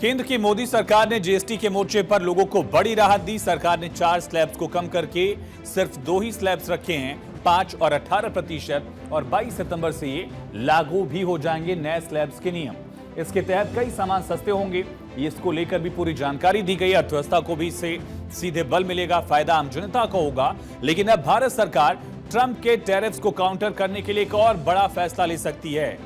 केंद्र की मोदी सरकार ने जीएसटी के मोर्चे पर लोगों को बड़ी राहत दी। सरकार ने 4 स्लैब्स को कम करके सिर्फ 2 ही स्लैब्स रखे हैं, 5 और 18%, और 22 सितंबर से ये लागू भी हो जाएंगे नए स्लैब्स के नियम। इसके तहत कई सामान सस्ते होंगे। इसको लेकर भी पूरी जानकारी दी गई। अर्थव्यवस्था को भी इससे सीधे बल मिलेगा, फायदा आम जनता को होगा। लेकिन अब भारत सरकार ट्रंप के टैरिफ्स को काउंटर करने के लिए एक और बड़ा फैसला ले सकती है।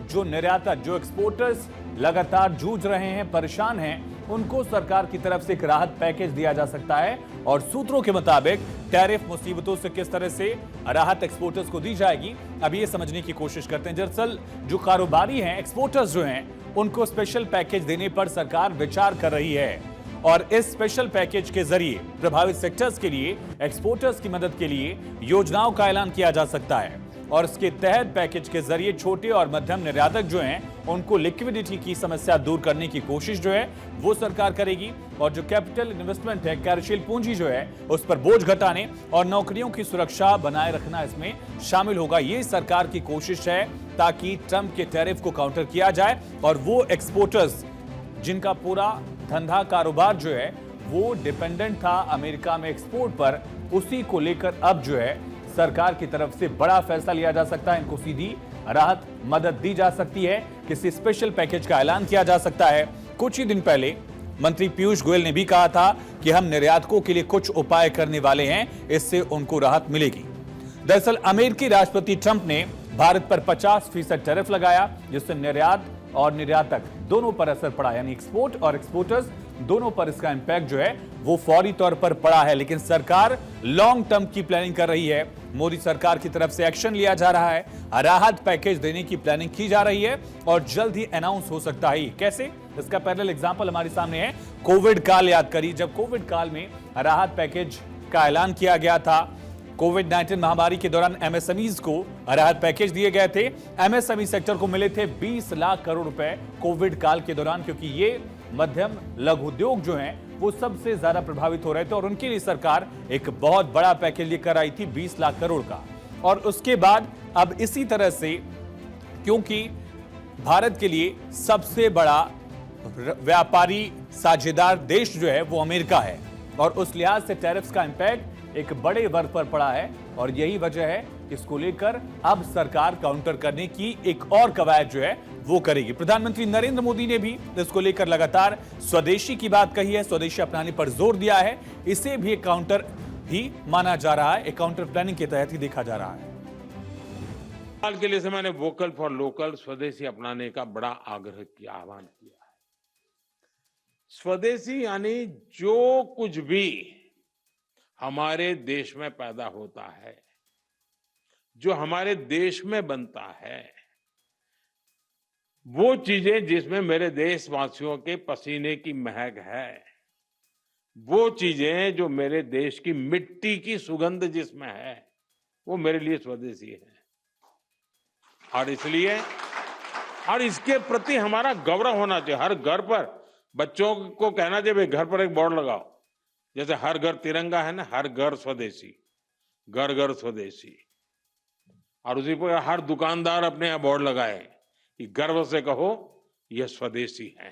जो निर्यातक, जो एक्सपोर्टर्स लगातार जूझ रहे हैं, परेशान हैं, उनको सरकार की तरफ से एक राहत पैकेज दिया जा सकता है। और सूत्रों के मुताबिक टैरिफ मुसीबतों से किस तरह से राहत एक्सपोर्टर्स को दी जाएगी, अब ये समझने की कोशिश करते हैं। दरअसल जो कारोबारी हैं, एक्सपोर्टर्स जो हैं, उनको स्पेशल पैकेज देने पर सरकार विचार कर रही है। और इस स्पेशल पैकेज के जरिए प्रभावित सेक्टर्स के लिए, एक्सपोर्टर्स की मदद के लिए योजनाओं का ऐलान किया जा सकता है। और इसके तहत पैकेज के जरिए छोटे और मध्यम निर्यातक जो हैं, उनको लिक्विडिटी की समस्या दूर करने की कोशिश जो है वो सरकार करेगी। और जो कैपिटल इन्वेस्टमेंट है, कार्यशील पूंजी जो है, उस पर बोझ घटाने और नौकरियों की सुरक्षा बनाए रखना इसमें शामिल होगा। ये सरकार की कोशिश है ताकि ट्रंप के टैरिफ को काउंटर किया जाए और वो एक्सपोर्टर्स जिनका पूरा धंधा कारोबार जो है वो डिपेंडेंट था अमेरिका में एक्सपोर्ट पर, उसी को लेकर अब जो है सरकार की तरफ से बड़ा फैसला लिया जा सकता है। इनको सीधी राहत मदद दी जा सकती है, किसी स्पेशल पैकेज का ऐलान किया जा सकता है। कुछ ही दिन पहले मंत्री पीयूष गोयल ने भी कहा था कि हम निर्यातकों के लिए कुछ उपाय करने वाले हैं, इससे उनको राहत मिलेगी। दरअसल अमेरिकी राष्ट्रपति ट्रंप ने भारत पर 50% टैरिफ लगाया, जिससे निर्यात और निर्यातक दोनों पर असर पड़ा, यानी एक्सपोर्ट और एक्सपोर्टर्स दोनों पर इसका इंपैक्ट जो है वो फौरी तौर पर पड़ा है। लेकिन सरकार लॉन्ग टर्म की प्लानिंग कर रही है। मोदी सरकार की तरफ से एक्शन लिया जा रहा है, राहत पैकेज देने की प्लानिंग की जा रही है और जल्द ही अनाउंस हो सकता है। कैसे, इसका पैरेलल एग्जांपल हमारे सामने है। कोविड काल याद करिए, जब कोविड काल में राहत पैकेज का ऐलान किया गया था। कोविड-19 महामारी के दौरान एमएसएमईज को राहत पैकेज दिए गए थे। एमएसएमई सेक्टर को मिले थे 20 लाख करोड़ रुपए कोविड काल के दौरान, क्योंकि ये मध्यम लघु उद्योग जो हैं वो सबसे ज्यादा प्रभावित हो रहे थे और उनके लिए सरकार एक बहुत बड़ा पैकेज लेकर आई थी 20 लाख करोड़ का। और उसके बाद अब इसी तरह से, क्योंकि भारत के लिए सबसे बड़ा व्यापारी साझेदार देश जो है वो अमेरिका है और उस लिहाज से टैरिफ्स का इंपैक्ट एक बड़े वर्ग पर पड़ा है। और यही वजह है इसको लेकर अब सरकार काउंटर करने की एक और कवायद जो है वो करेगी। प्रधानमंत्री नरेंद्र मोदी ने भी इसको लेकर लगातार स्वदेशी की बात कही है, स्वदेशी अपनाने पर जोर दिया है। इसे भी एक काउंटर ही माना जा रहा है, एक काउंटर प्लानिंग के तहत ही देखा जा रहा है। साल के लिए से मैंने वोकल फॉर लोकल, स्वदेशी अपनाने का बड़ा आग्रह किया, आह्वान किया है। स्वदेशी यानी जो कुछ भी हमारे देश में पैदा होता है, जो हमारे देश में बनता है, वो चीजें जिसमें मेरे देशवासियों के पसीने की महक है, वो चीजें जो मेरे देश की मिट्टी की सुगंध जिसमें है, वो मेरे लिए स्वदेशी है। और इसलिए, और इसके प्रति हमारा गौरव होना चाहिए। हर घर पर बच्चों को कहना चाहिए, घर पर एक बोर्ड लगाओ, जैसे हर घर तिरंगा है ना, हर घर स्वदेशी, घर घर स्वदेशी। और उसी पर हर दुकानदार अपने यहाँ बोर्ड लगाए कि गर्व से कहो ये स्वदेशी है।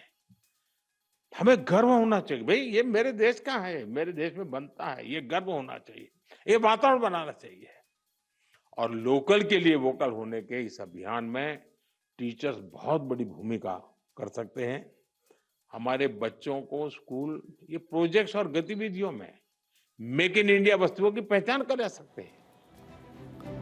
हमें गर्व होना चाहिए, भाई ये मेरे देश का है, मेरे देश में बनता है, ये गर्व होना चाहिए, ये वातावरण बनाना चाहिए। और लोकल के लिए वोकल होने के इस अभियान में टीचर्स बहुत बड़ी भूमिका कर सकते हैं। हमारे बच्चों को स्कूल, ये प्रोजेक्ट्स और गतिविधियों में मेक इन इंडिया वस्तुओं की पहचान कर सकते हैं।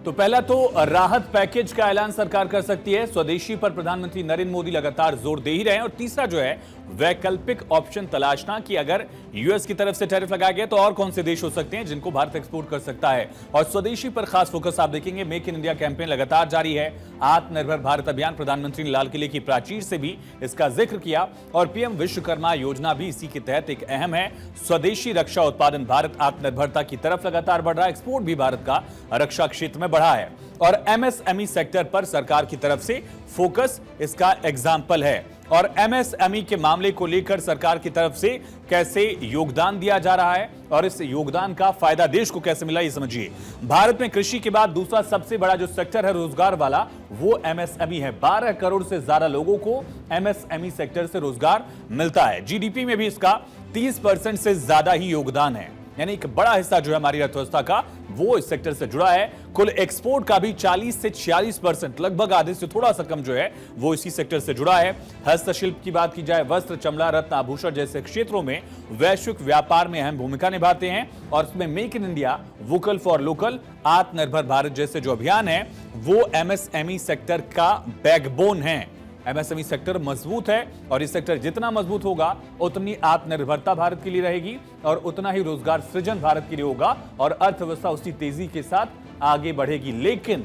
तो पहला तो राहत पैकेज का ऐलान सरकार कर सकती है, स्वदेशी पर प्रधानमंत्री नरेंद्र मोदी लगातार जोर दे ही रहे हैं। और तीसरा जो है वैकल्पिक ऑप्शन तलाशना कि अगर यूएस की तरफ से टैरिफ लगाया गया तो और कौन से देश हो सकते हैं जिनको भारत एक्सपोर्ट कर सकता है। और स्वदेशी पर खास फोकस आप देखेंगे। मेक इन इंडिया कैंपेन लगातार जारी है, आत्मनिर्भर भारत अभियान, प्रधानमंत्री ने लाल किले की प्राचीर से भी इसका जिक्र किया। और पीएम विश्वकर्मा योजना भी इसी के तहत एक अहम है। स्वदेशी रक्षा उत्पादन, भारत आत्मनिर्भरता की तरफ लगातार बढ़ रहा है। एक्सपोर्ट भी भारत का रक्षा क्षेत्र में बढ़ा है। और एमएसएमई सेक्टर पर सरकार की तरफ से फोकस इसका एग्जाम्पल है। और एमएसएमई के मामले को लेकर सरकार की तरफ से कैसे योगदान दिया जा रहा है और इस योगदान का फायदा देश को कैसे मिला, ये समझिए। भारत में कृषि के बाद दूसरा सबसे बड़ा जो सेक्टर है रोजगार वाला, वो एमएसएमई है। 12 करोड़ से ज्यादा लोगों को एमएसएमई सेक्टर से रोजगार मिलता है। जीडीपी में भी इसका 30% से ज्यादा ही योगदान है, यानी एक बड़ा हिस्सा जो है हमारी अर्थव्यवस्था का वो इस सेक्टर से जुड़ा है। कुल एक्सपोर्ट का भी 40 से 46%, लगभग आधे से थोड़ा सा कम जो है वो इसी सेक्टर से जुड़ा है। हस्तशिल्प की बात की जाए, वस्त्र, चमड़ा, रत्न, आभूषण जैसे क्षेत्रों में वैश्विक व्यापार में अहम भूमिका निभाते हैं और इसमें make in India, vocal for local, आत्मनिर्भर भारत जैसे जो अभियान है वो एमएसएमई सेक्टर का बैकबोन है। एमएसएमई सेक्टर मजबूत है और इस सेक्टर जितना मजबूत होगा उतनी आत्मनिर्भरता भारत के लिए रहेगी और उतना ही रोजगार सृजन भारत के लिए होगा और अर्थव्यवस्था उसी तेजी के साथ आगे बढ़ेगी। लेकिन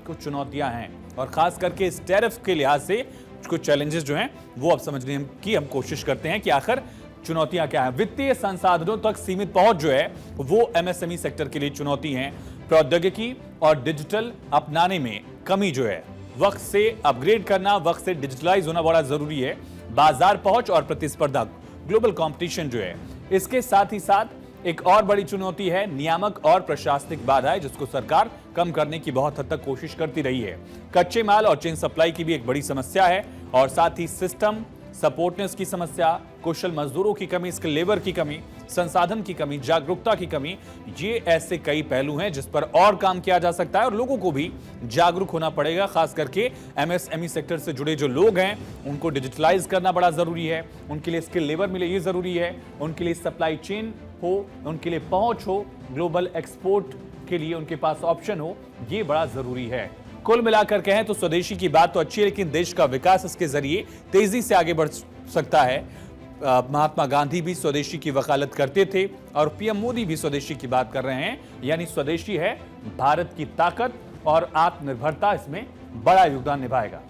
कुछ चुनौतियां हैं और खास करके इस टैरिफ के लिहाज से कुछ चैलेंजेस जो हैं वो अब समझने की हम कोशिश करते हैं कि आखिर चुनौतियां क्या है। वित्तीय संसाधनों तक सीमित पहुंच जो है वो एमएसएमई सेक्टर के लिए चुनौती है। प्रौद्योगिकी और डिजिटल अपनाने में कमी जो है, वक्त से अपग्रेड करना, वक्त से डिजिटलाइज होना बड़ा जरूरी है। बाजार पहुंच और प्रतिस्पर्धा, ग्लोबल कंपटीशन जो है, इसके साथ ही साथ एक और बड़ी चुनौती है नियामक और प्रशासनिक बाधाएं, जिसको सरकार कम करने की बहुत हद तक कोशिश करती रही है। कच्चे माल और चेन सप्लाई की भी एक बड़ी समस्या है और साथ ही सिस्टम सपोर्टनेस की समस्या, कुशल मजदूरों की कमी, स्किल लेबर की कमी, संसाधन की कमी, जागरूकता की कमी, ये ऐसे कई पहलू हैं जिस पर और काम किया जा सकता है और लोगों को भी जागरूक होना पड़ेगा। खास करके एमएसएमई सेक्टर से जुड़े जो लोग हैं उनको डिजिटलाइज करना बड़ा जरूरी है, उनके लिए स्किल लेबर मिले ये जरूरी है, उनके लिए सप्लाई चेन हो, उनके लिए पहुंच हो, ग्लोबल एक्सपोर्ट के लिए उनके पास ऑप्शन हो, ये बड़ा जरूरी है। कुल मिलाकर कहें तो स्वदेशी की बात तो अच्छी है, लेकिन देश का विकास इसके जरिए तेजी से आगे बढ़ सकता है। महात्मा गांधी भी स्वदेशी की वकालत करते थे और पीएम मोदी भी स्वदेशी की बात कर रहे हैं, यानी स्वदेशी है भारत की ताकत और आत्मनिर्भरता इसमें बड़ा योगदान निभाएगा।